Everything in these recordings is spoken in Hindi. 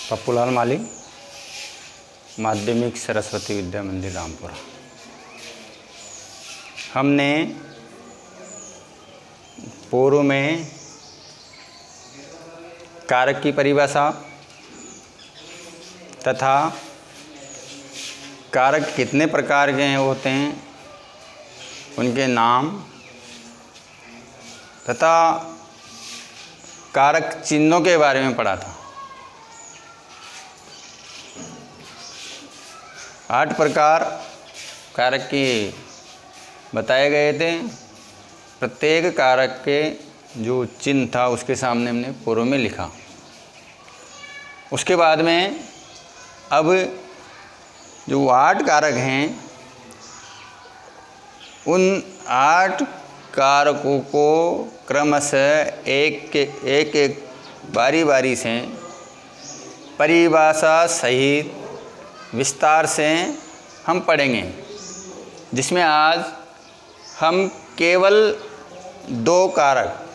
पप्पूलाल माली, माध्यमिक सरस्वती विद्या मंदिर रामपुरा। हमने पूर्व में कारक की परिभाषा तथा कारक कितने प्रकार के होते हैं, उनके नाम तथा कारक चिन्हों के बारे में पढ़ा था। 8 प्रकार कारक के बताए गए थे। प्रत्येक कारक के जो चिन्ह था उसके सामने हमने पूर्व में लिखा। उसके बाद में अब जो 8 कारक हैं, उन 8 कारकों को क्रमशः एक बारी बारी से परिभाषा सहित विस्तार से हम पढ़ेंगे, जिसमें आज हम केवल 2 कारक,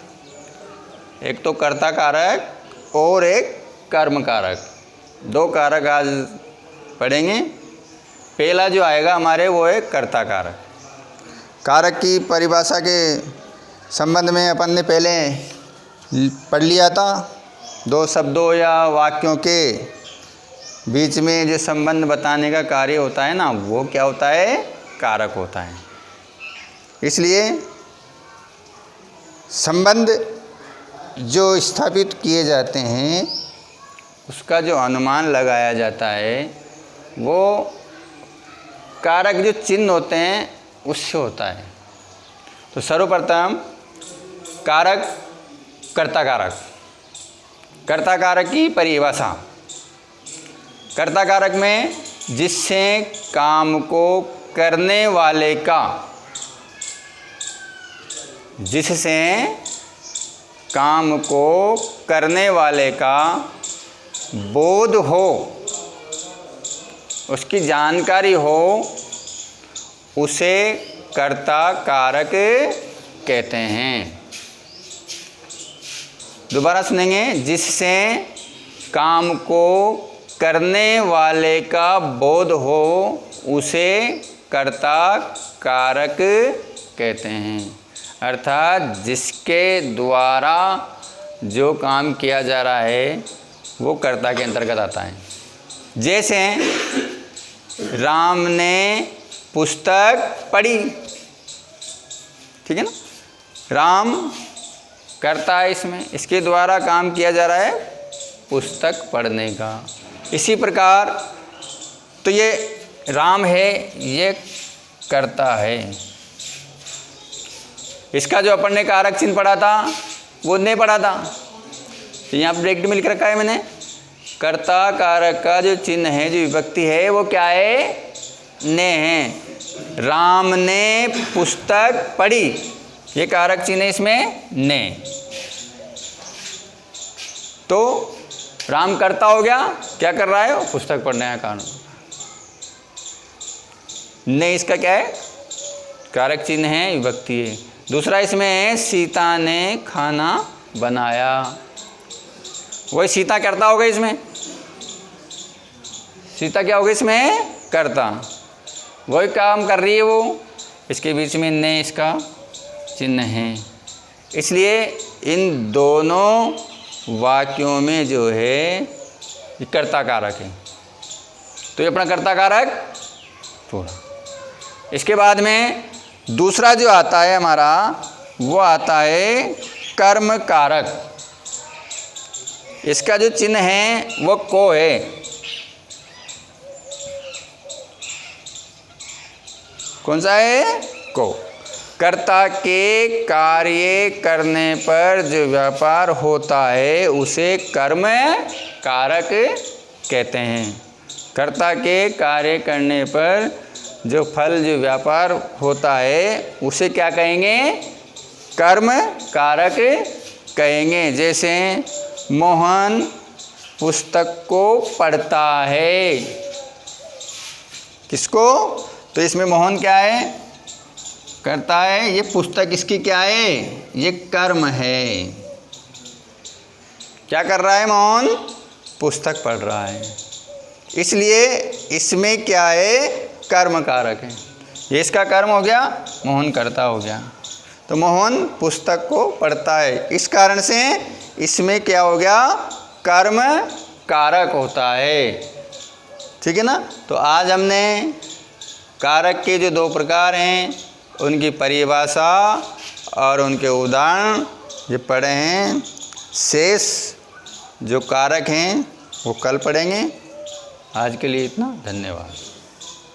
एक तो कर्ता कारक और एक कर्म कारक, 2 कारक आज पढ़ेंगे। पहला जो आएगा हमारे वो है कर्ता कारक। कारक की परिभाषा के संबंध में अपन ने पहले पढ़ लिया था। 2 शब्दों या वाक्यों के बीच में जो संबंध बताने का कार्य होता है ना, वो क्या होता है? कारक होता है। इसलिए संबंध जो स्थापित किए जाते हैं, उसका जो अनुमान लगाया जाता है, वो कारक जो चिन्ह होते हैं उससे होता है। तो सर्वप्रथम कारक कर्ता कारक। कर्ता कारक की परिभाषा। कर्ता कारक में जिससे काम को करने वाले का, जिससे काम को करने वाले का बोध हो, उसकी जानकारी हो, उसे कर्ता कारक कहते हैं। दोबारा सुनेंगे, जिससे काम को करने वाले का बोध हो, उसे कर्ता कारक कहते हैं। अर्थात जिसके द्वारा जो काम किया जा रहा है वो कर्ता के अंतर्गत आता है। जैसे राम ने पुस्तक पढ़ी, ठीक है ना, राम कर्ता है इसमें, इसके द्वारा काम किया जा रहा है पुस्तक पढ़ने का। इसी प्रकार तो ये राम है, ये कर्ता है। इसका जो अपन ने कारक चिन्ह पढ़ा था वो नहीं पढ़ा था, तो यहाँ ब्रैकेट में लिख रखा है मैंने। कर्ता कारक का जो चिन्ह है, जो विभक्ति है, वो क्या है? ने है। राम ने पुस्तक पढ़ी, ये कारक चिन्ह है इसमें ने। तो राम कर्ता हो गया, क्या कर रहा है? पुस्तक पढ़ने का कारण। ने इसका क्या है? कारक चिन्ह है, विभक्ति है। दूसरा इसमें है सीता ने खाना बनाया, वही सीता कर्ता हो गई इसमें। सीता क्या हो गई इसमें? कर्ता, वही काम कर रही है वो। इसके बीच में ने इसका चिन्ह है। इसलिए इन दोनों वाक्यों में जो है ये कर्ता कारक है। तो ये अपना कर्ता कारक पूरा। इसके बाद में दूसरा जो आता है हमारा, वो आता है कर्म कारक। इसका जो चिन्ह है वो को है। कौन सा है? को। कर्ता के कार्य करने पर जो व्यापार होता है उसे कर्म कारक कहते हैं। कर्ता के कार्य करने पर जो फल, जो व्यापार होता है, उसे क्या कहेंगे? कर्म कारक कहेंगे। जैसे मोहन पुस्तक को पढ़ता है। किसको? तो इसमें मोहन क्या है? करता है। ये पुस्तक इसकी क्या है? ये कर्म है। क्या कर रहा है मोहन? पुस्तक पढ़ रहा है, इसलिए इसमें क्या है, कर्म कारक है। ये इसका कर्म हो गया, मोहन कर्ता हो गया। तो मोहन पुस्तक को पढ़ता है, इस कारण से इसमें क्या हो गया, कर्म कारक होता है। ठीक है ना। तो आज हमने कारक के जो 2 प्रकार हैं उनकी परिभाषा और उनके उदाहरण ये पढ़े हैं। शेष जो कारक हैं वो कल पढ़ेंगे। आज के लिए इतना, धन्यवाद।